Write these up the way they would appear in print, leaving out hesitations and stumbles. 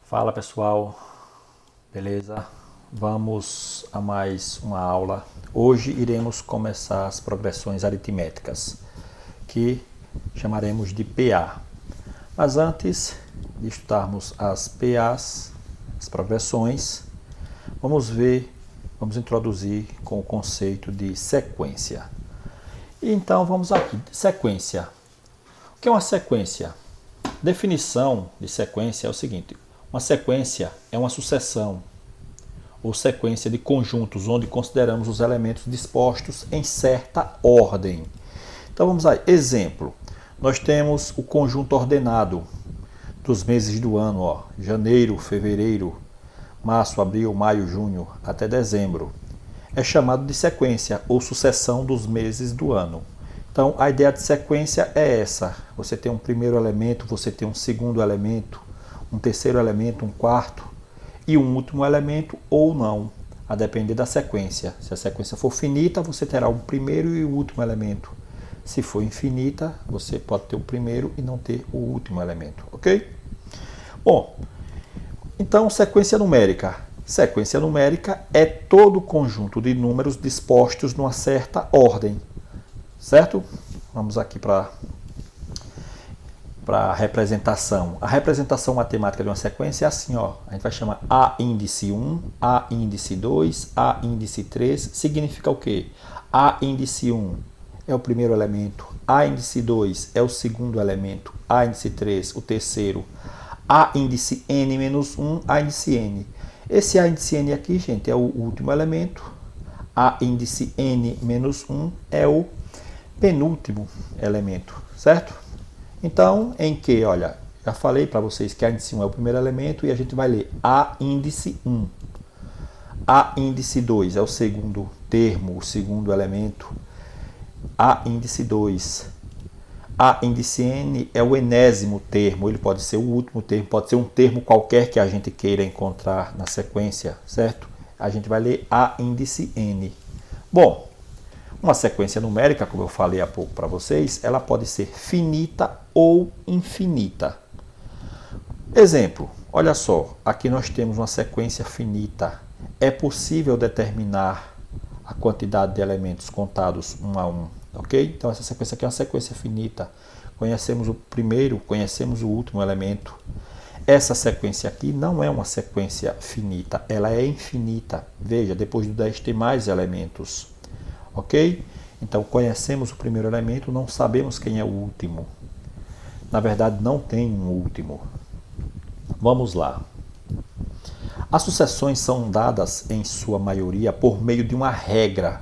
Fala pessoal, beleza? Vamos a mais uma aula. Hoje iremos começar as progressões aritméticas, que chamaremos de PA. Mas antes de estudarmos as PAs, as progressões, vamos introduzir com o conceito de sequência. Então vamos aqui, sequência. O que é uma sequência? Definição de sequência é o seguinte: uma sequência é uma sucessão ou sequência de conjuntos onde consideramos os elementos dispostos em certa ordem. Então vamos aí, exemplo, nós temos o conjunto ordenado dos meses do ano, ó, janeiro, fevereiro, março, abril, maio, junho, até dezembro. É chamado de sequência ou sucessão dos meses do ano. Então a ideia de sequência é essa: você tem um primeiro elemento, você tem um segundo elemento, um terceiro elemento, um quarto e um último elemento ou não, a depender da sequência. Se a sequência for finita, você terá o primeiro e o último elemento. Se for infinita, você pode ter o primeiro e não ter o último elemento, ok? Bom, então sequência numérica. Sequência numérica é todo conjunto de números dispostos numa certa ordem, certo? Vamos aqui para a representação. A representação matemática de uma sequência é assim, ó. A gente vai chamar A índice 1, A índice 2, A índice 3. Significa o quê? A índice 1 é o primeiro elemento, A índice 2 é o segundo elemento, A índice 3 o terceiro, A índice n menos 1, A índice n. Esse A índice n aqui, gente, é o último elemento. A índice n menos 1 é o penúltimo elemento, certo? Então, em que, olha, já falei para vocês que A índice 1 é o primeiro elemento e a gente vai ler A índice 1. A índice 2 é o segundo termo, o segundo elemento. A índice 2. A índice n é o enésimo termo, ele pode ser o último termo, pode ser um termo qualquer que a gente queira encontrar na sequência, certo? A gente vai ler A índice n. Bom, uma sequência numérica, como eu falei há pouco para vocês, ela pode ser finita ou infinita. Exemplo, olha só, aqui nós temos uma sequência finita. É possível determinar a quantidade de elementos contados um a um, ok? Então essa sequência aqui é uma sequência finita. Conhecemos o primeiro, conhecemos o último elemento. Essa sequência aqui não é uma sequência finita, ela é infinita. Veja, depois do 10 tem mais elementos. Ok? Então conhecemos o primeiro elemento, não sabemos quem é o último. Na verdade, não tem um último. Vamos lá. As sucessões são dadas, em sua maioria, por meio de uma regra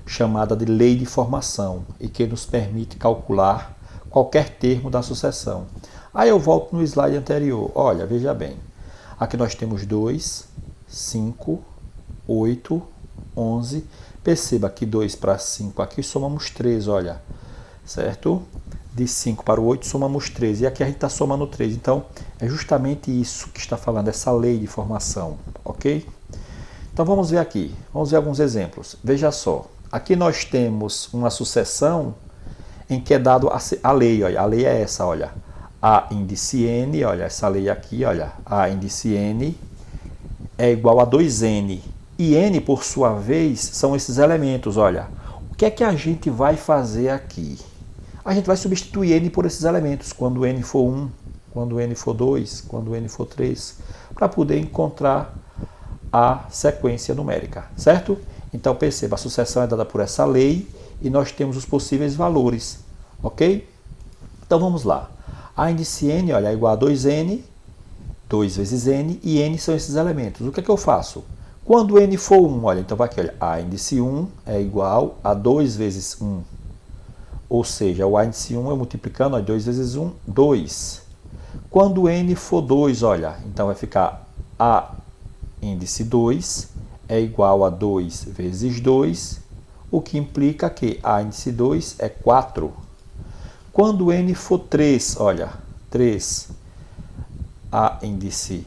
chamada de lei de formação e que nos permite calcular qualquer termo da sucessão. Aí eu volto no slide anterior. Olha, veja bem. Aqui nós temos 2, 5, 8, 11. Perceba que 2 para 5 aqui somamos 3, olha, certo? De 5 para o 8 somamos 3, e aqui a gente está somando 3. Então, é justamente isso que está falando, essa lei de formação, ok? Então, vamos ver aqui, vamos ver alguns exemplos. Veja só, aqui nós temos uma sucessão em que é dado a lei, olha, a lei é essa, olha, A índice n, olha, essa lei aqui, olha, A índice n é igual a 2n. E n, por sua vez, são esses elementos, olha. O que é que a gente vai fazer aqui? A gente vai substituir n por esses elementos, quando n for 1, quando n for 2, quando n for 3, para poder encontrar a sequência numérica, certo? Então, perceba, a sucessão é dada por essa lei e nós temos os possíveis valores, ok? Então, vamos lá. A índice n, olha, é igual a 2n, 2 vezes n, e n são esses elementos. O que é que eu faço? Quando n for 1, olha, então vai aqui, olha, A índice 1 é igual a 2 vezes 1. Ou seja, o A índice 1 é multiplicando, olha, 2 vezes 1, 2. Quando n for 2, olha, então vai ficar A índice 2 é igual a 2 vezes 2, o que implica que A índice 2 é 4. Quando n for 3, olha, 3, A índice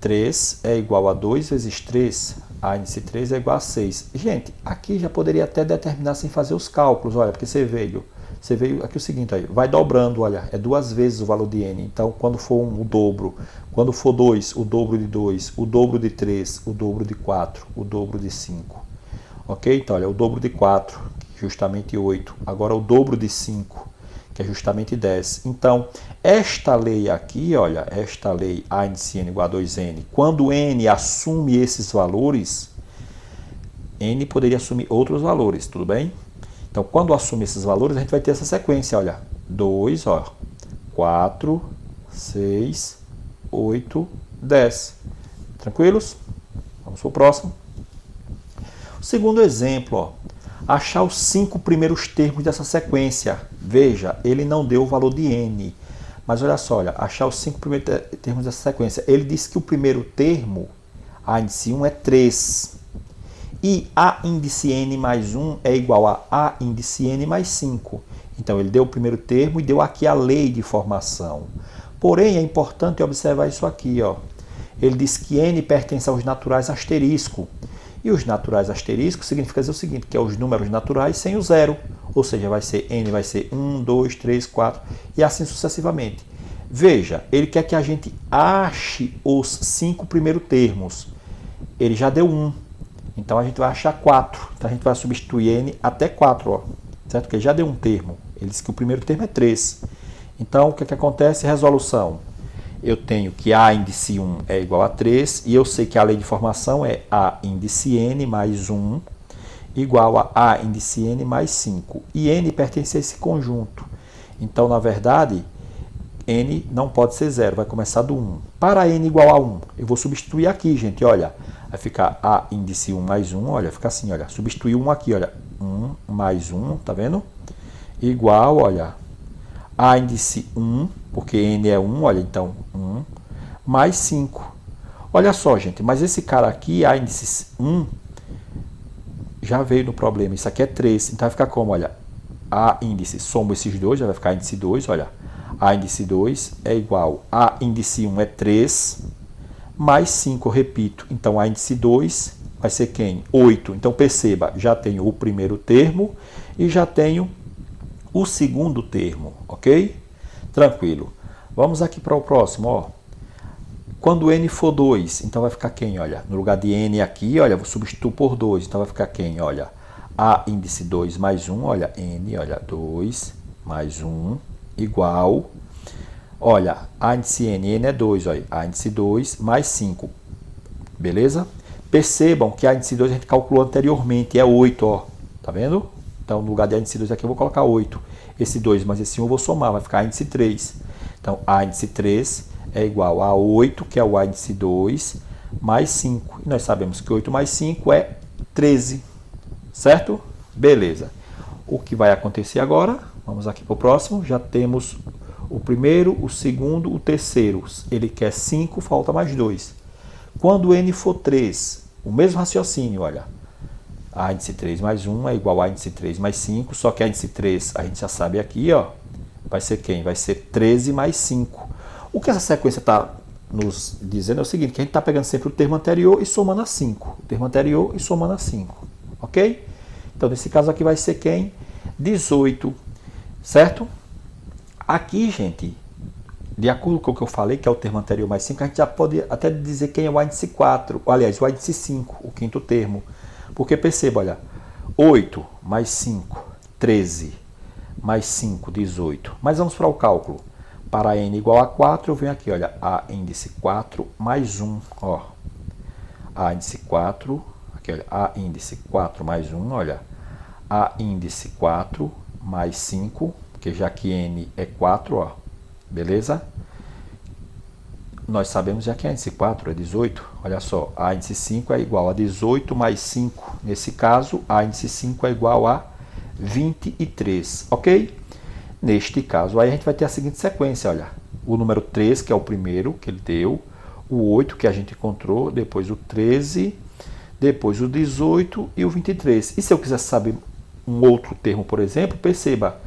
3 é igual a 2 vezes 3, A índice 3 é igual a 6. Gente, aqui já poderia até determinar sem fazer os cálculos, olha, porque você veio Você veio aqui o seguinte, aí, vai dobrando, olha, é 2 vezes o valor de n. Então, quando for 1, o dobro. Quando for 2, o dobro de 2. O dobro de 3, o dobro de 4, o dobro de 5. Ok? Então, olha, o dobro de 4, justamente 8. Agora, o dobro de 5, que é justamente 10. Então, esta lei aqui, olha, esta lei A índice n igual a 2n, quando n assume esses valores, n poderia assumir outros valores, tudo bem? Então, quando assume esses valores, a gente vai ter essa sequência, olha, 2, ó, 4, 6, 8, 10. Tranquilos? Vamos para o próximo. O segundo exemplo, ó, achar os 5 primeiros termos dessa sequência. Veja, ele não deu o valor de n, mas olha só, olha, achar os 5 primeiros termos dessa sequência. Ele disse que o primeiro termo, A índice 1, é 3. E A índice n mais 1 é igual a A índice n mais 5. Então, ele deu o primeiro termo e deu aqui a lei de formação. Porém, é importante observar isso aqui, ó. Ele diz que n pertence aos naturais asterisco. E os naturais asterisco significa dizer o seguinte, que é os números naturais sem o zero. Ou seja, vai ser n vai ser 1, 2, 3, 4 e assim sucessivamente. Veja, ele quer que a gente ache os 5 primeiros termos. Ele já deu 1. Então, a gente vai achar 4. Então, a gente vai substituir n até 4, ó, certo? Porque ele já deu um termo. Ele disse que o primeiro termo é 3. Então, o que acontece? Resolução. Eu tenho que A índice 1 é igual a 3, e eu sei que a lei de formação é A índice n mais 1 igual a A índice n mais 5. E n pertence a esse conjunto. Então, na verdade, n não pode ser 0, vai começar do 1. Para n igual a 1, eu vou substituir aqui, gente, olha. Vai ficar A índice 1 mais 1, olha, fica assim, olha. Substituir 1 aqui, olha. 1 mais 1, tá vendo? Igual, olha, A índice 1, porque n é 1, olha, então 1, mais 5. Olha só, gente, mas esse cara aqui, A índice 1, já veio no problema. Isso aqui é 3, então vai ficar como, olha, A índice, soma esses dois, já vai ficar índice 2, olha. A índice 2 é igual a índice 1 é 3, mais 5, eu repito. Então, A índice 2 vai ser quem? 8. Então, perceba, já tenho o primeiro termo e já tenho o segundo termo, ok? Tranquilo. Vamos aqui para o próximo, ó. Quando n for 2, então vai ficar quem? Olha, no lugar de n aqui, olha, vou substituir por 2. Então, vai ficar quem? Olha, A índice 2 mais 1, olha, n, olha, 2 mais 1, igual... Olha, A índice n é 2, olha, A índice 2 mais 5, beleza? Percebam que A índice 2 a gente calculou anteriormente, é 8, ó, tá vendo? Então, no lugar de A índice 2 aqui eu vou colocar 8. Esse 2 mais esse 1 eu vou somar, vai ficar A índice 3. Então, A índice 3 é igual a 8, que é o A índice 2, mais 5. E nós sabemos que 8 mais 5 é 13, certo? Beleza. O que vai acontecer agora? Vamos aqui para o próximo, já temos... O primeiro, o segundo, o terceiro. Ele quer 5, falta mais 2. Quando n for 3, o mesmo raciocínio, olha. A índice 3 mais 1 é igual a índice 3 mais 5, só que a índice 3, a gente já sabe aqui, ó, vai ser quem? Vai ser 13 mais 5. O que essa sequência está nos dizendo é o seguinte, que a gente está pegando sempre o termo anterior e somando a 5. O termo anterior e somando a 5, ok? Então, nesse caso aqui vai ser quem? 18, certo? Aqui, gente, de acordo com o que eu falei, que é o termo anterior mais 5, a gente já pode até dizer quem é o índice 4, aliás, o índice 5, o quinto termo. Porque perceba, olha, 8 mais 5, 13, mais 5, 18. Mas vamos para o cálculo. Para n igual a 4, eu venho aqui, olha, A índice 4 mais 1, ó. A índice 4, aqui, olha, A índice 4 mais 1, olha. A índice 4 mais 5, porque já que n é 4, ó, beleza? Nós sabemos já que a índice 4 é 18, olha só, a índice 5 é igual a 18 mais 5, nesse caso, a índice 5 é igual a 23, ok? Neste caso, aí a gente vai ter a seguinte sequência, olha, o número 3, que é o primeiro que ele deu, o 8 que a gente encontrou, depois o 13, depois o 18 e o 23. E se eu quiser saber um outro termo, por exemplo, perceba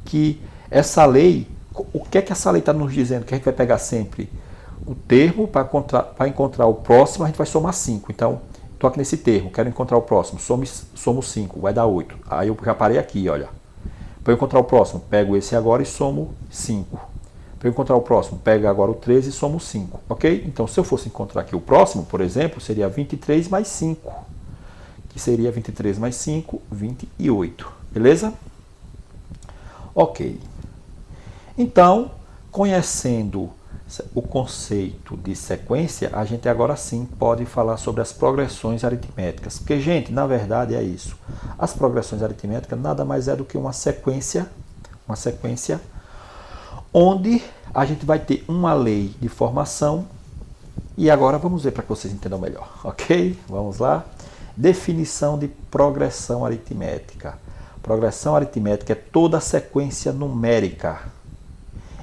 que essa lei, o que é que essa lei está nos dizendo? Que a gente vai pegar sempre o termo, para encontrar o próximo, a gente vai somar 5. Então, estou aqui nesse termo, quero encontrar o próximo, somo 5, vai dar 8. Aí eu já parei aqui, olha. Para eu encontrar o próximo, pego esse agora e somo 5. Para eu encontrar o próximo, pego agora o 13 e somo 5, ok? Então, se eu fosse encontrar aqui o próximo, por exemplo, seria 23 mais 5, que seria 23 mais 5, 28, beleza? Ok. Então, conhecendo o conceito de sequência, a gente agora sim pode falar sobre as progressões aritméticas. Porque, gente, na verdade é isso. As progressões aritméticas nada mais é do que uma sequência onde a gente vai ter uma lei de formação. E agora vamos ver para que vocês entendam melhor, ok? Vamos lá. Definição de progressão aritmética. Progressão aritmética é toda sequência numérica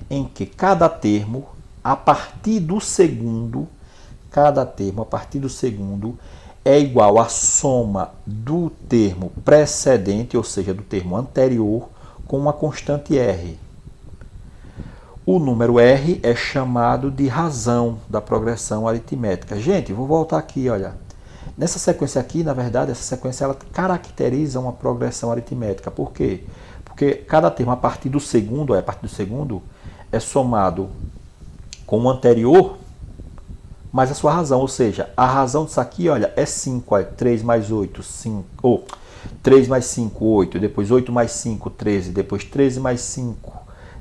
em que cada termo, a partir do segundo, é igual à soma do termo precedente, ou seja, do termo anterior, com uma constante R. O número R é chamado de razão da progressão aritmética. Gente, vou voltar aqui, olha. Nessa sequência aqui, na verdade, essa sequência ela caracteriza uma progressão aritmética. Por quê? Porque cada termo a partir do segundo é somado com o anterior, mais a sua razão. Ou seja, a razão disso aqui, olha, é 5. Olha, 3 mais 8, 5. Ou 3 mais 5, 8. Depois 8 mais 5, 13. Depois 13 mais 5,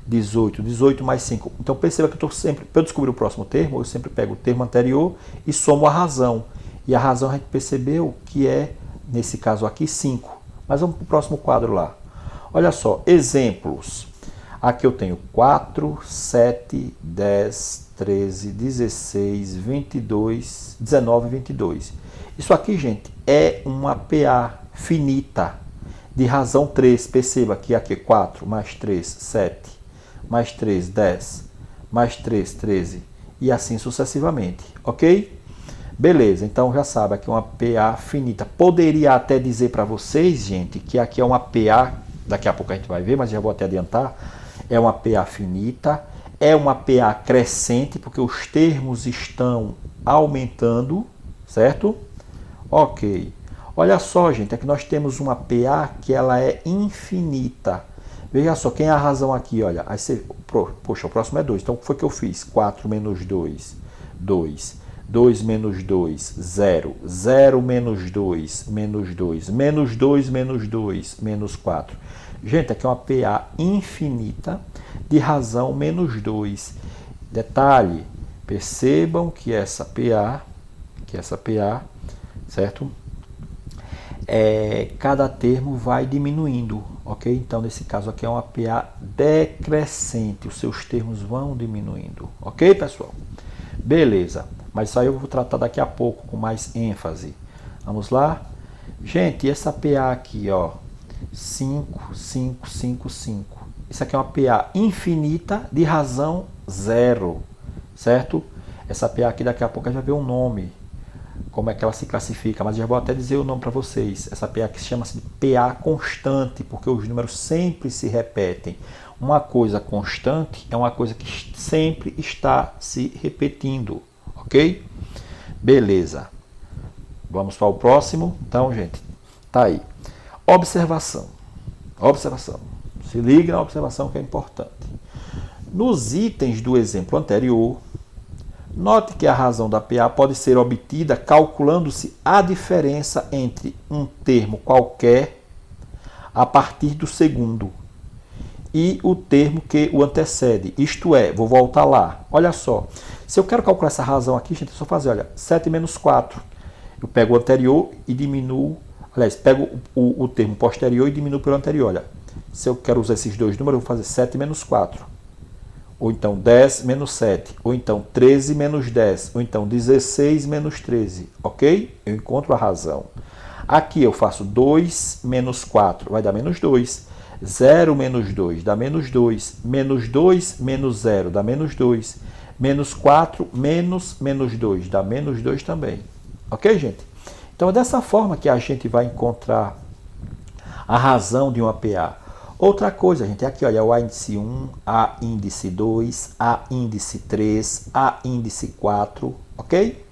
18. 18 mais 5. Então perceba que eu estou sempre, para eu descobrir o próximo termo, eu sempre pego o termo anterior e somo a razão. E a razão a gente percebeu que é, nesse caso aqui, 5. Mas vamos para o próximo quadro lá. Olha só, exemplos. Aqui eu tenho 4, 7, 10, 13, 16, 22, 19 e 22. Isso aqui, gente, é uma PA finita de razão 3. Perceba que aqui é 4, mais 3, 7, mais 3, 10, mais 3, 13 e assim sucessivamente, ok? Beleza, então já sabe, aqui é uma PA finita. Poderia até dizer para vocês, gente, que aqui é uma PA, daqui a pouco a gente vai ver, mas já vou até adiantar, é uma PA finita, é uma PA crescente, porque os termos estão aumentando, certo? Ok. Olha só, gente, aqui nós temos uma PA que ela é infinita. Veja só, quem é a razão aqui, olha. Aí você, poxa, o próximo é 2. Então, o que foi que eu fiz? 4 menos 2, 2. 2 menos 2, 0. 0 menos 2, menos 2. Menos 2, menos 2, menos 4. Gente, aqui é uma PA infinita de razão menos 2. Detalhe, percebam que essa PA, certo? Cada termo vai diminuindo, ok? Então, nesse caso aqui é uma PA decrescente. Os seus termos vão diminuindo, ok, pessoal? Beleza. Mas isso aí eu vou tratar daqui a pouco com mais ênfase. Vamos lá? Gente, essa PA aqui, ó, 5, 5, 5, 5. Isso aqui é uma PA infinita de razão 0, certo? Essa PA aqui daqui a pouco a gente vai ver um nome, como é que ela se classifica, mas já vou até dizer o nome para vocês. Essa PA aqui chama-se de PA constante, porque os números sempre se repetem. Uma coisa constante é uma coisa que sempre está se repetindo. Ok? Beleza. Vamos para o próximo. Então, gente, tá aí. Observação. Observação. Se liga na observação que é importante. Nos itens do exemplo anterior, note que a razão da PA pode ser obtida calculando-se a diferença entre um termo qualquer a partir do segundo e o termo que o antecede. Isto é, vou voltar lá. Olha só. Se eu quero calcular essa razão aqui, gente, é só fazer, olha, 7 menos 4. Eu pego o anterior e diminuo, aliás, pego o termo posterior e diminuo pelo anterior. Olha, se eu quero usar esses dois números, eu vou fazer 7 menos 4. Ou então 10 menos 7. Ou então 13 menos 10. Ou então 16 menos 13. Ok? Eu encontro a razão. Aqui eu faço 2 menos 4. Vai dar menos 2. 0 menos 2 dá menos 2. Menos 2 menos 0 dá menos 2. Menos 4 menos 2 dá menos 2 também. Ok, gente? Então é dessa forma que a gente vai encontrar a razão de uma PA. Outra coisa, gente, é aqui, olha, o A índice 1, A índice 2, A índice 3, A índice 4, ok?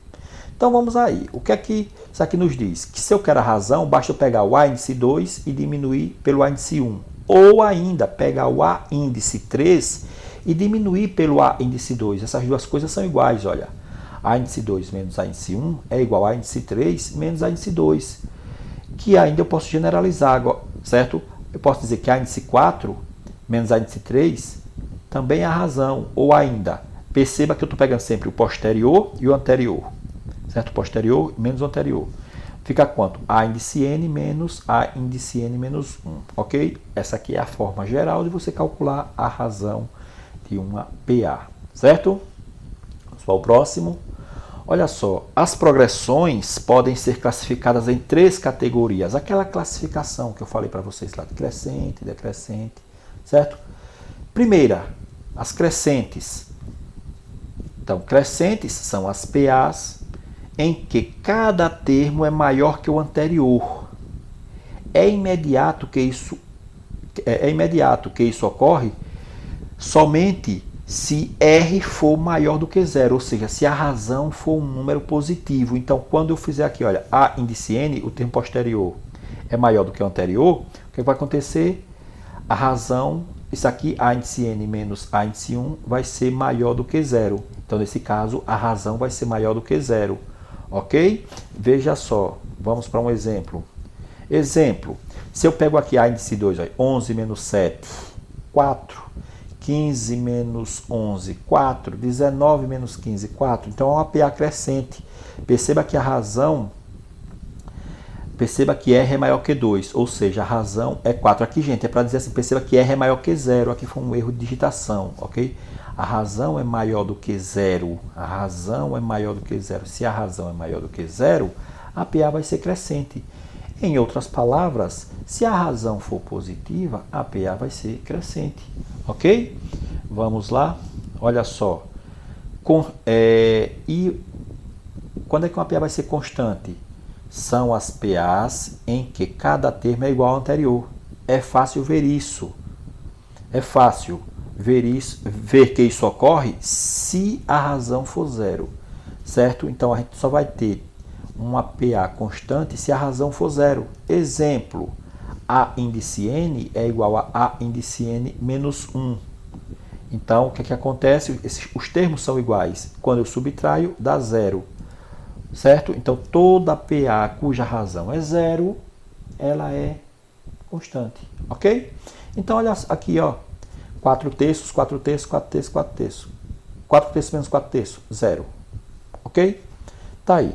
Então vamos aí. O que é que isso aqui nos diz? Que se eu quero a razão, basta eu pegar o A índice 2 e diminuir pelo A índice 1. Ou ainda, pegar o A índice 3 e diminuir pelo A índice 2. Essas duas coisas são iguais, olha. A índice 2 menos A índice 1 é igual a índice 3 menos A índice 2. Que ainda eu posso generalizar, certo? Eu posso dizer que A índice 4 menos A índice 3 também é a razão. Ou ainda, perceba que eu estou pegando sempre o posterior e o anterior. Certo? Posterior menos o anterior. Fica quanto? A índice n menos A índice n menos 1. Ok? Essa aqui é a forma geral de você calcular a razão de uma PA. Certo? Vamos para o próximo. Olha só, as progressões podem ser classificadas em 3 categorias. Aquela classificação que eu falei para vocês lá, de crescente, decrescente, certo? Primeira, as crescentes. Então, crescentes são as PAs em que cada termo é maior que o anterior. É imediato que isso ocorre somente se R for maior do que zero, ou seja, se a razão for um número positivo. Então, quando eu fizer aqui, olha, A índice n, o termo posterior é maior do que o anterior, o que vai acontecer? A razão, isso aqui, A índice n menos A índice 1, vai ser maior do que zero. Então, nesse caso, a razão vai ser maior do que zero. Ok? Veja só, vamos para um exemplo. Exemplo, se eu pego aqui A índice 2, olha, 11 menos 7, 4. 15 menos 11, 4. 19 menos 15, 4. Então, é uma PA crescente. Perceba que a razão, perceba que R é maior que 2, ou seja, a razão é 4. Aqui, gente, é para dizer assim, perceba que R é maior que 0. Aqui foi um erro de digitação, ok? A razão é maior do que 0. A razão é maior do que 0. Se a razão é maior do que 0, a PA vai ser crescente. Em outras palavras, se a razão for positiva, a PA vai ser crescente. Ok? Vamos lá. Olha só. E quando é que uma PA vai ser constante? São as PAs em que cada termo é igual ao anterior. É fácil ver isso. É fácil ver que isso ocorre se a razão for zero. Certo? Então, a gente só vai ter uma PA constante se a razão for zero. Exemplo, A índice n é igual a A índice n menos 1. Então, o que é que acontece? Os termos são iguais. Quando eu subtraio, dá zero. Certo? Então, toda PA cuja razão é zero, ela é constante. Ok? Então, olha aqui, ó. 4 terços, 4 terços, 4 terços, 4 terços. 4 terços menos 4 terços, zero. Ok? Tá aí.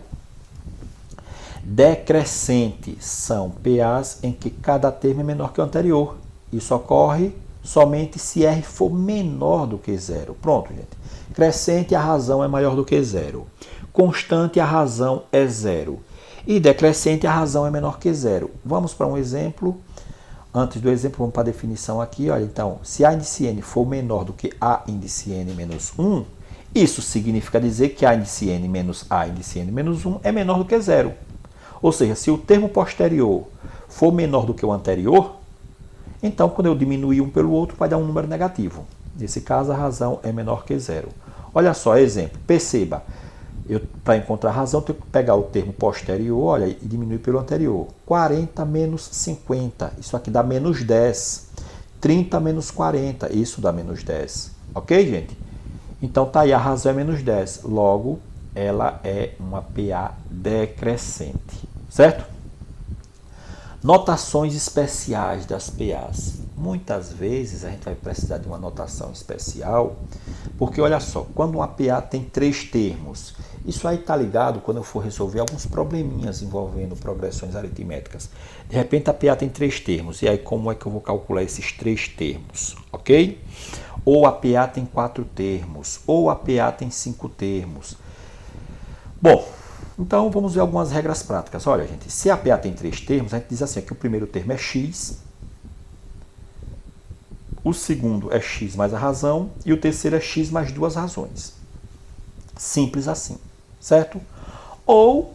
Decrescente são PAs em que cada termo é menor que o anterior. Isso ocorre somente se R for menor do que zero. Pronto, gente. Crescente, a razão é maior do que zero. Constante, a razão é zero. E decrescente, a razão é menor que zero. Vamos para um exemplo. Antes do exemplo, vamos para a definição aqui. Olha, então, se A índice n for menor do que A índice n menos 1, isso significa dizer que A índice n menos A índice n menos 1 é menor do que zero. Ou seja, se o termo posterior for menor do que o anterior, então quando eu diminuir um pelo outro vai dar um número negativo. Nesse caso, a razão é menor que zero. Olha só, exemplo. Perceba, para encontrar a razão, eu tenho que pegar o termo posterior, olha, e diminuir pelo anterior. 40 menos 50, isso aqui dá menos 10. 30 menos 40, isso dá menos 10. Ok, gente? Então, tá aí, a razão é menos 10. Logo, ela é uma PA decrescente. Certo? Notações especiais das PAs. Muitas vezes a gente vai precisar de uma notação especial, porque olha só, quando uma PA tem 3 termos, isso aí está ligado quando eu for resolver alguns probleminhas envolvendo progressões aritméticas. De repente a PA tem 3 termos, e aí como é que eu vou calcular esses 3 termos? Ok? Ou a PA tem 4 termos, ou a PA tem 5 termos. Bom, então vamos ver algumas regras práticas. Olha, gente, se a PA tem 3 termos, a gente diz assim, que o primeiro termo é x, o segundo é x mais a razão e o terceiro é x mais 2 razões. Simples assim, certo? Ou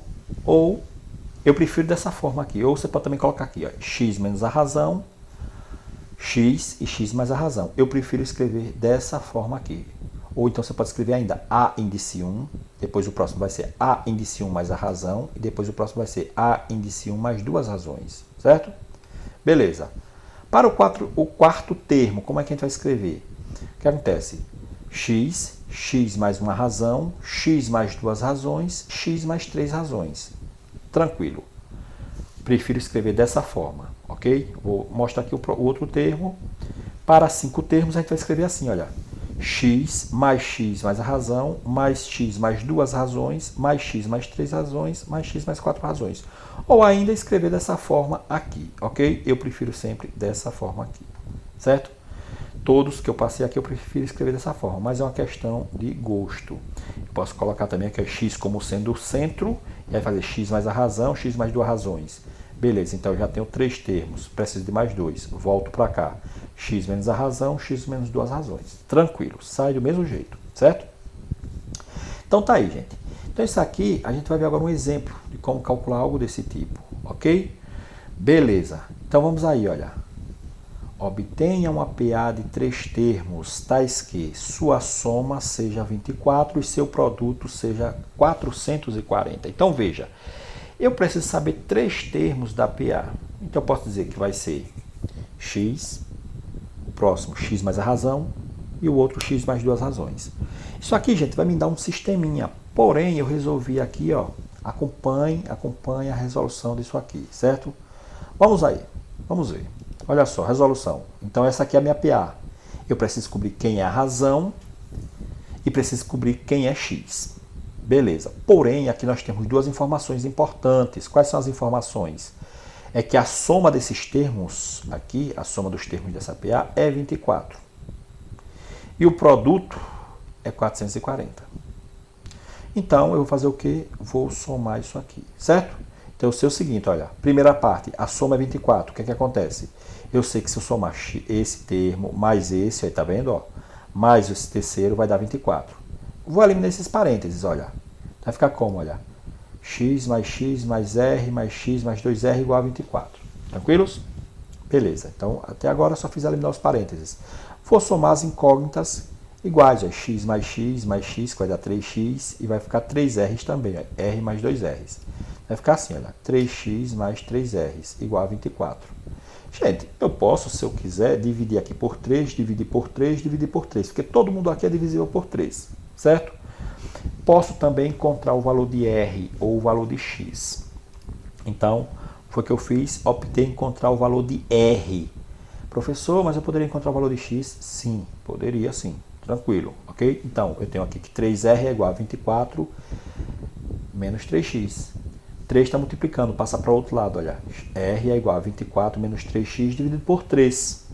eu prefiro dessa forma aqui, ou você pode também colocar aqui, ó, x menos a razão, x e x mais a razão. Eu prefiro escrever dessa forma aqui. Ou então você pode escrever ainda A índice 1, depois o próximo vai ser A índice 1 mais a razão, e depois o próximo vai ser A índice 1 mais 2 razões, certo? Beleza. Para o quarto termo, como é que a gente vai escrever? O que acontece? X mais uma razão, x mais duas razões, x mais três razões. Tranquilo. Prefiro escrever dessa forma, ok? Vou mostrar aqui o outro termo. Para 5 termos, a gente vai escrever assim, olha. X mais a razão, mais x mais duas razões, mais x mais três razões, mais x mais quatro razões. Ou ainda escrever dessa forma aqui, ok? Eu prefiro sempre dessa forma aqui, certo? Todos que eu passei aqui eu prefiro escrever dessa forma, mas é uma questão de gosto. Eu posso colocar também aqui x como sendo o centro, e aí fazer x mais a razão, x mais duas razões. Beleza, então eu já tenho 3 termos, preciso de mais 2. Volto para cá. X menos a razão, x menos duas razões. Tranquilo, sai do mesmo jeito, certo? Então tá aí, gente. Então isso aqui, a gente vai ver agora um exemplo de como calcular algo desse tipo, ok? Beleza, então vamos aí, olha. Obtenha uma PA de 3 termos, tais que sua soma seja 24 e seu produto seja 440. Então veja, eu preciso saber 3 termos da PA. Então eu posso dizer que vai ser x, o próximo x mais a razão e o outro x mais duas razões. Isso aqui, gente, vai me dar um sisteminha. Porém, eu resolvi aqui, ó, acompanhe a resolução disso aqui, certo? Vamos aí, vamos ver. Olha só, resolução. Então essa aqui é a minha PA. Eu preciso descobrir quem é a razão e preciso descobrir quem é x. Beleza. Porém, aqui nós temos duas informações importantes. Quais são as informações? É que a soma desses termos aqui, a soma dos termos dessa PA é 24. E o produto é 440. Então, eu vou fazer o quê? Vou somar isso aqui, certo? Então, eu sei o seguinte, olha. Primeira parte, a soma é 24. O que é que acontece? Eu sei que se eu somar esse termo mais esse, aí tá vendo, ó? Mais esse terceiro vai dar 24. Vou eliminar esses parênteses, olha. Vai ficar como, olha? X mais R mais x mais 2R igual a 24. Tranquilos? Beleza. Então, até agora só fiz eliminar os parênteses. Vou somar as incógnitas iguais. Ó. X, que vai dar 3x. E vai ficar 3R's também. Ó. R mais 2R's. Vai ficar assim, olha. 3x mais 3R's igual a 24. Gente, eu posso, se eu quiser, dividir aqui por 3, dividir por 3, dividir por 3. Porque todo mundo aqui é divisível por 3. Certo? Posso também encontrar o valor de R ou o valor de X. Então, foi o que eu fiz, optei em encontrar o valor de R. Professor, mas eu poderia encontrar o valor de X? Sim, poderia sim. Tranquilo, ok? Então, eu tenho aqui que 3R é igual a 24 menos 3x. 3 está multiplicando, passa para o outro lado, olha. R é igual a 24 menos 3x dividido por 3.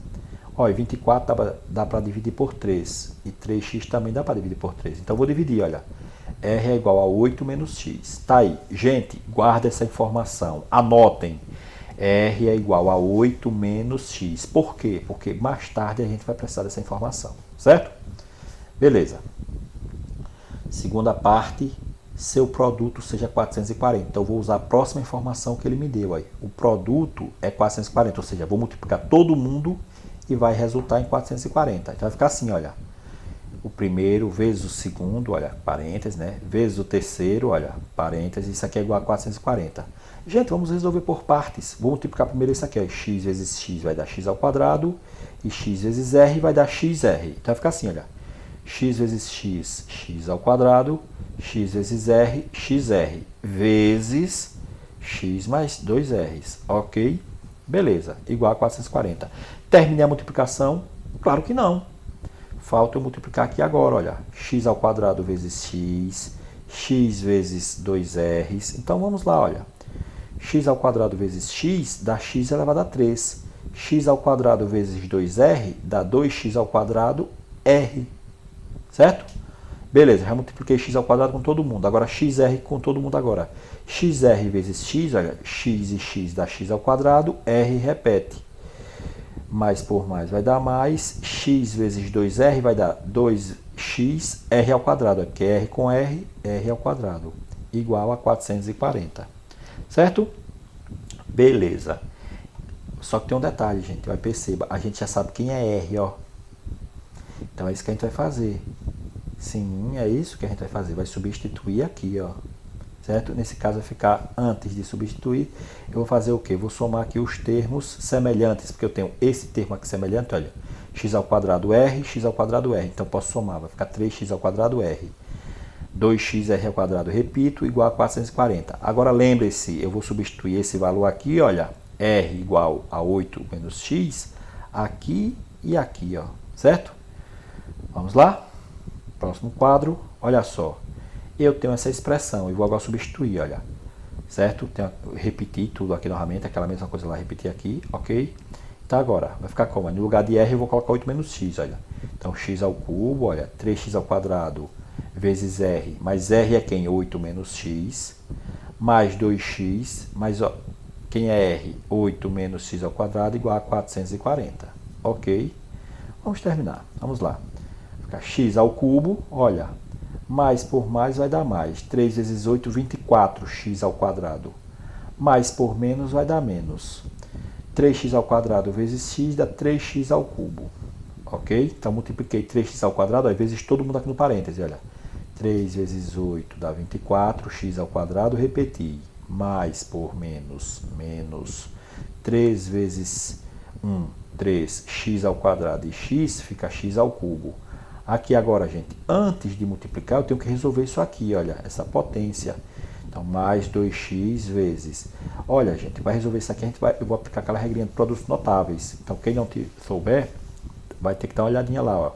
Olha, 24 dá para dividir por 3. E 3x também dá para dividir por 3. Então, eu vou dividir, olha. R é igual a 8 menos x. Tá aí. Gente, guarda essa informação. Anotem. R é igual a 8 menos x. Por quê? Porque mais tarde a gente vai precisar dessa informação. Certo? Beleza. Segunda parte. Seu produto seja 440. Então, eu vou usar a próxima informação que ele me deu. Aí. O produto é 440. Ou seja, vou multiplicar todo mundo e vai resultar em 440. Então, vai ficar assim, olha. O primeiro vezes o segundo, olha, parênteses, né? Vezes o terceiro, olha, parênteses. Isso aqui é igual a 440. Gente, vamos resolver por partes. Vou multiplicar primeiro isso aqui, ó. X vezes x vai dar x ao quadrado. E x vezes r vai dar xr. Então, vai ficar assim, olha. X vezes x, x ao quadrado. X vezes r, xr. Vezes x mais 2r's. Ok? Beleza. Igual a 440. Terminei a multiplicação? Claro que não. Falta eu multiplicar aqui agora, olha. X ao quadrado vezes x. X vezes 2r's. Então, vamos lá, olha. X ao quadrado vezes x dá x elevado a 3. X ao quadrado vezes 2r dá 2x ao quadrado r. Certo? Beleza, já multipliquei x ao quadrado com todo mundo. Agora xr com todo mundo agora. Xr vezes x, olha, x e x dá x ao quadrado, r repete. Mais por mais vai dar mais. X vezes 2r vai dar 2x r ao quadrado. Porque r com r, r ao quadrado. Igual a 440. Certo? Beleza. Só que tem um detalhe, gente. Vai perceber. A gente já sabe quem é r, ó. Então é isso que a gente vai fazer. Sim, é isso que a gente vai fazer. Vai substituir aqui, ó. certo? Nesse caso vai ficar, antes de substituir, eu vou fazer o quê? Vou somar aqui os termos semelhantes, porque eu tenho esse termo aqui semelhante, olha, x ao quadrado r, x ao quadrado r. Então posso somar, vai ficar 3x ao quadrado r. 2xr ao quadrado, repito, igual a 440. Agora lembre-se, eu vou substituir esse valor aqui, olha, r igual a 8 menos x, aqui e aqui, ó, certo? Vamos lá? Próximo quadro, olha só. Eu tenho essa expressão e vou agora substituir, olha, certo? Repetir tudo aqui novamente, aquela mesma coisa lá, repetir aqui, ok? Então agora, vai ficar como? No lugar de r eu vou colocar 8 menos x, olha. Então x ao cubo, olha, 3x ao quadrado vezes r, mas r é quem? 8 menos x, mais 2x, mais ó, quem é r? 8 menos x ao quadrado igual a 440, ok? Vamos terminar, vamos lá. Vai ficar x ao cubo, olha, mais por mais vai dar mais, 3 vezes 8, 24x ao quadrado, mais por menos vai dar menos. 3x ao quadrado vezes x dá 3x ao cubo, ok? Então multipliquei 3x ao quadrado, às vezes todo mundo aqui no parêntese, olha. 3 vezes 8 dá 24, x ao quadrado, repeti, mais por menos, menos, 3 vezes 1, 3, x ao quadrado e x fica x ao cubo. Aqui agora, gente, antes de multiplicar, eu tenho que resolver isso aqui, olha, essa potência. Então, mais 2x vezes. Olha, gente, vai resolver isso aqui, eu vou aplicar aquela regrinha de produtos notáveis. Então, quem não souber, vai ter que dar uma olhadinha lá, ó.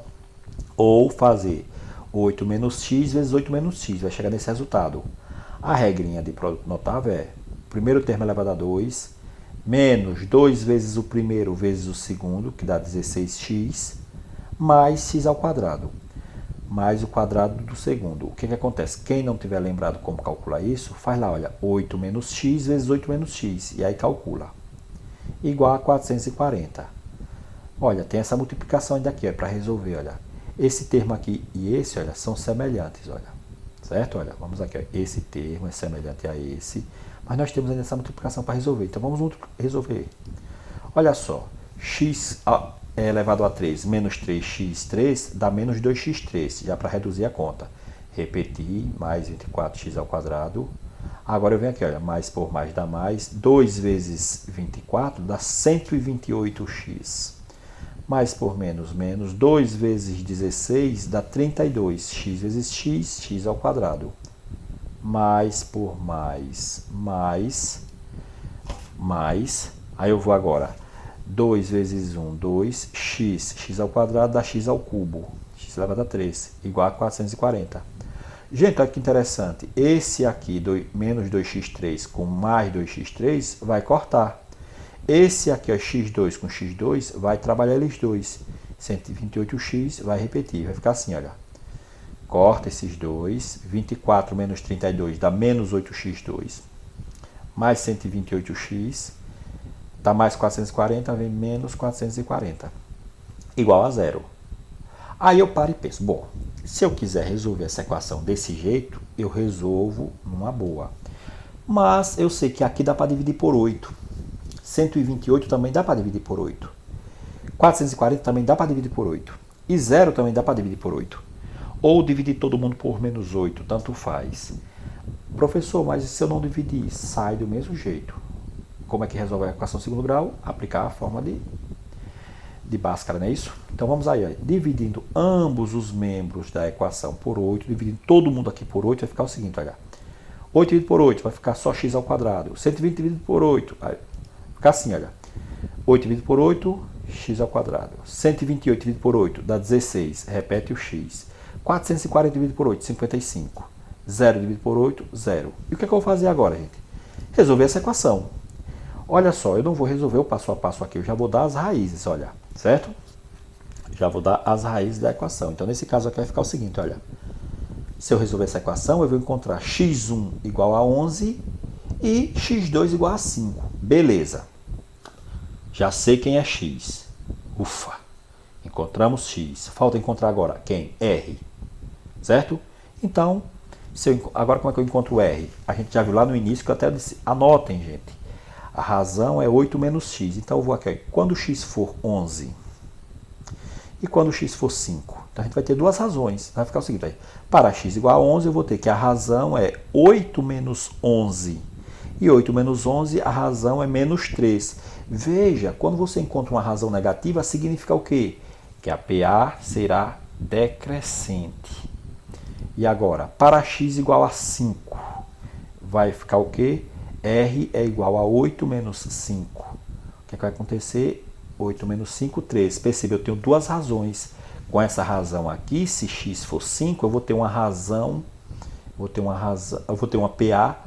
Ou fazer 8 menos x vezes 8 menos x, vai chegar nesse resultado. A regrinha de produto notável é, o primeiro termo elevado a 2, menos 2 vezes o primeiro vezes o segundo, que dá 16x, mais x ao quadrado, mais o quadrado do segundo. O que acontece? Quem não tiver lembrado como calcular isso, faz lá, olha, 8 menos x vezes 8 menos x, e aí calcula. Igual a 440. Olha, tem essa multiplicação ainda aqui, para resolver, olha. Esse termo aqui e esse, olha, são semelhantes, olha. Certo? Olha, vamos aqui, ó. Esse termo é semelhante a esse, mas nós temos ainda essa multiplicação para resolver. Então, vamos resolver. Olha só, x elevado a 3 menos 3x3 dá menos 2x3, já para reduzir a conta. Repetir, mais 24x ao quadrado. Agora eu venho aqui, olha, mais por mais dá mais. 2 vezes 24 dá 128x. Mais por menos, menos. 2 vezes 16 dá 32. X vezes x, x ao quadrado. Mais por mais, mais. Aí eu vou agora. 2 vezes 1, 2. X, x ao quadrado dá x ao cubo. X elevado a 3, igual a 440. Gente, olha que interessante. Esse aqui, menos 2x3 com mais 2x3, vai cortar. Esse aqui, ó, x2 com x2, vai trabalhar eles dois. 128x vai repetir, vai ficar assim, olha. Corta esses dois. 24 menos 32 dá menos 8x2. Mais 128x. Dá mais 440, vem menos 440. Igual a zero. Aí eu paro e penso, bom, se eu quiser resolver essa equação desse jeito, eu resolvo numa boa. Mas eu sei que aqui dá para dividir por 8. 128 também dá para dividir por 8. 440 também dá para dividir por 8. E 0 também dá para dividir por 8. Ou dividir todo mundo por menos 8, tanto faz. Professor, mas se eu não dividir, sai do mesmo jeito. Como é que resolve a equação de segundo grau? Aplicar a forma de Bhaskara, não é isso? Então vamos aí, ó. Dividindo ambos os membros da equação por 8, dividindo todo mundo aqui por 8, vai ficar o seguinte, olha. 8 dividido por 8 vai ficar só x ao quadrado. 120 dividido por 8, vai ficar assim, olha. 8 dividido por 8, x ao quadrado. 128 dividido por 8 dá 16, repete o x. 440 dividido por 8, 55. 0 dividido por 8, 0. E o que é que eu vou fazer agora, gente? Resolver essa equação. Olha só, eu não vou resolver o passo a passo aqui, eu já vou dar as raízes, olha, certo? Já vou dar as raízes da equação. Então, nesse caso aqui vai ficar o seguinte, olha. Se eu resolver essa equação, eu vou encontrar x1 igual a 11 e x2 igual a 5. Beleza. Já sei quem é x. Ufa. Encontramos x. Falta encontrar agora quem? R. Certo? Então, agora como é que eu encontro R? A gente já viu lá no início que eu até disse, anotem, gente. A razão é 8 menos x. Então, eu vou aqui. Quando x for 11 e quando x for 5? Então a gente vai ter duas razões. Vai ficar o seguinte, aí, para x igual a 11, eu vou ter que a razão é 8 menos 11. E 8 menos 11, a razão é menos 3. Veja, quando você encontra uma razão negativa, significa o quê? Que a PA será decrescente. E agora, para x igual a 5, vai ficar o quê? R é igual a 8 menos 5. O que, é que vai acontecer? 8 menos 5, 13. Percebe, eu tenho duas razões. Com essa razão aqui, se x for 5, eu vou ter uma razão, eu vou ter uma PA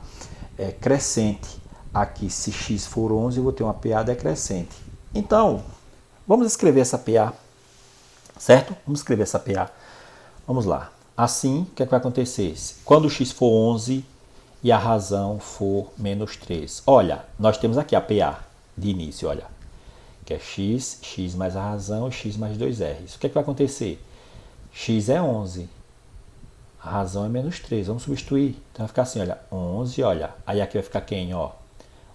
crescente. Aqui, se x for 11, eu vou ter uma PA decrescente. Então, vamos escrever essa PA, certo? Vamos escrever essa PA. Vamos lá. Assim, o que, é que vai acontecer? Quando x for 11 e a razão for menos 3. Olha, nós temos aqui a PA de início, olha. Que é x mais a razão e x mais 2r. O que, é que vai acontecer? X é 11. A razão é menos 3. Vamos substituir. Então vai ficar assim, olha, 11, olha. Aí aqui vai ficar quem, ó?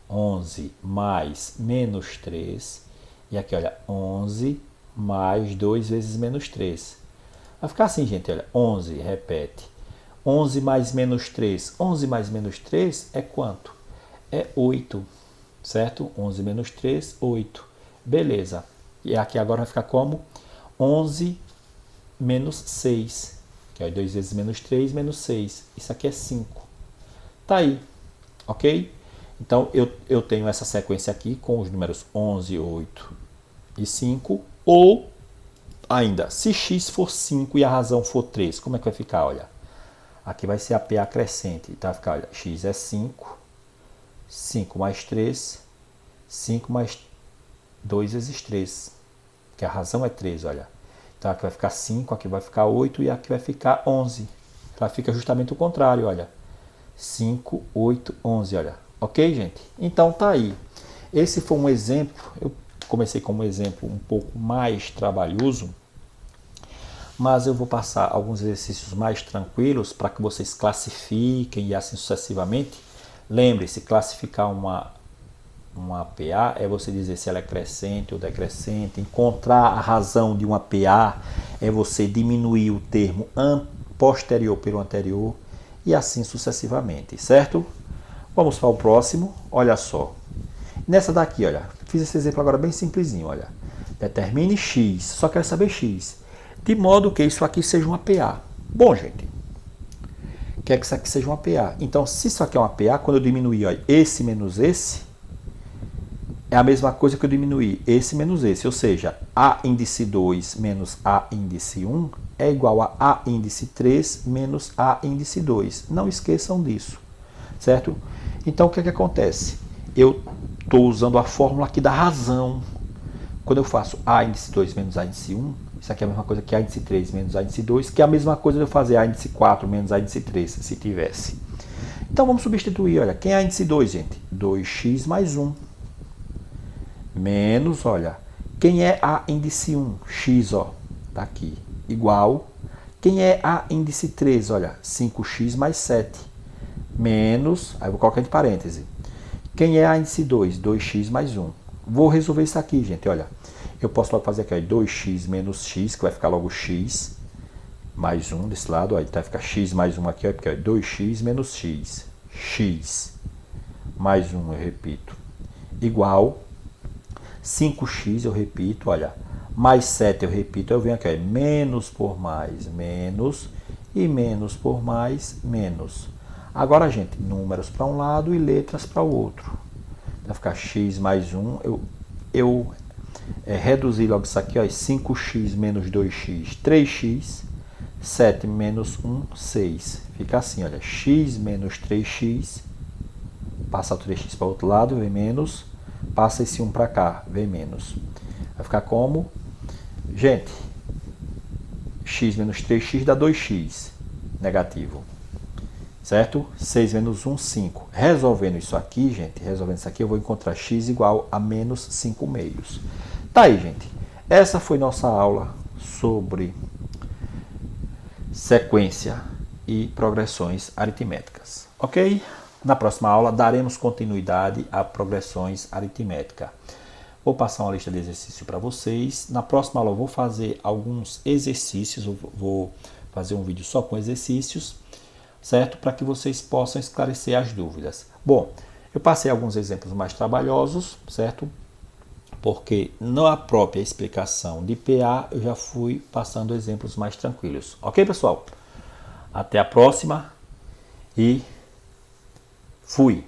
11 mais menos 3. E aqui, olha, 11 mais 2 vezes menos 3. Vai ficar assim, gente, olha, 11, repete. 11 mais menos 3. 11 mais menos 3 é quanto? É 8, certo? 11 menos 3, 8. Beleza. E aqui agora vai ficar como? 11 menos 6. Que é 2 vezes menos 3, menos 6. Isso aqui é 5. Tá aí, ok? Então, eu tenho essa sequência aqui com os números 11, 8 e 5. Ou, ainda, se x for 5 e a razão for 3, como é que vai ficar? Olha, aqui vai ser a PA crescente. Então, vai ficar, olha, x é 5. 5 mais 3. 5 mais 2 vezes 3. Que a razão é 3, olha. Então, aqui vai ficar 5, aqui vai ficar 8 e aqui vai ficar 11. Então, fica justamente o contrário, olha. 5, 8, 11, olha. Ok, gente? Então, tá aí. Esse foi um exemplo. Eu comecei com um exemplo um pouco mais trabalhoso, mas eu vou passar alguns exercícios mais tranquilos para que vocês classifiquem e assim sucessivamente. Lembre-se, classificar uma PA é você dizer se ela é crescente ou decrescente. Encontrar a razão de uma PA é você diminuir o termo posterior pelo anterior e assim sucessivamente, certo? Vamos para o próximo. Olha só. Nessa daqui, olha, fiz esse exemplo agora bem simplesinho, olha. Determine x, só quero saber x, de modo que isso aqui seja uma PA. Bom, gente, quer que isso aqui seja uma PA. Então, se isso aqui é uma PA, quando eu diminuir, olha, esse menos esse, é a mesma coisa que eu diminuir esse menos esse. Ou seja, A índice 2 menos A índice 1 é igual a A índice 3 menos A índice 2. Não esqueçam disso, certo? Então, o que é que acontece? Eu estou usando a fórmula aqui da razão. Quando eu faço A índice 2 menos A índice 1, isso aqui é a mesma coisa que A índice 3 menos A índice 2, que é a mesma coisa de eu fazer A índice 4 menos A índice 3, se tivesse. Então, vamos substituir, olha, quem é A índice 2, gente? 2x mais 1. Menos, olha, quem é A índice 1? X, ó, tá aqui, igual. Quem é A índice 3? Olha, 5x mais 7. Menos, aí eu vou colocar entre parênteses. Quem é A índice 2? 2x mais 1. Vou resolver isso aqui, gente, olha. Eu posso logo fazer aqui, ó, 2x menos x, que vai ficar logo x mais 1 desse lado, ó, vai ficar x mais 1 aqui, ó, porque é 2x menos x. X mais 1, eu repito, igual 5x, eu repito, olha, mais 7, eu repito, eu venho aqui, ó, menos por mais, menos, e menos por mais, menos. Agora, gente, números para um lado e letras para o outro. Vai ficar x mais 1, eu reduzi logo isso aqui, ó, 5x menos 2x, 3x, 7 menos 1, 6. Fica assim, olha, x menos 3x, passa o 3x para o outro lado, vem menos, passa esse 1 para cá, vem menos. Vai ficar como? Gente, x menos 3x dá 2x, negativo. Certo? 6 menos 1, 5. Resolvendo isso aqui, gente, eu vou encontrar x igual a menos 5 meios. Tá aí, gente. Essa foi nossa aula sobre sequência e progressões aritméticas. Ok? Na próxima aula daremos continuidade a progressões aritméticas. Vou passar uma lista de exercícios para vocês. Na próxima aula eu vou fazer alguns exercícios, eu vou fazer um vídeo só com exercícios, certo? Para que vocês possam esclarecer as dúvidas. Bom, eu passei alguns exemplos mais trabalhosos, certo? Porque na própria explicação de PA eu já fui passando exemplos mais tranquilos. Ok, pessoal? Até a próxima e fui!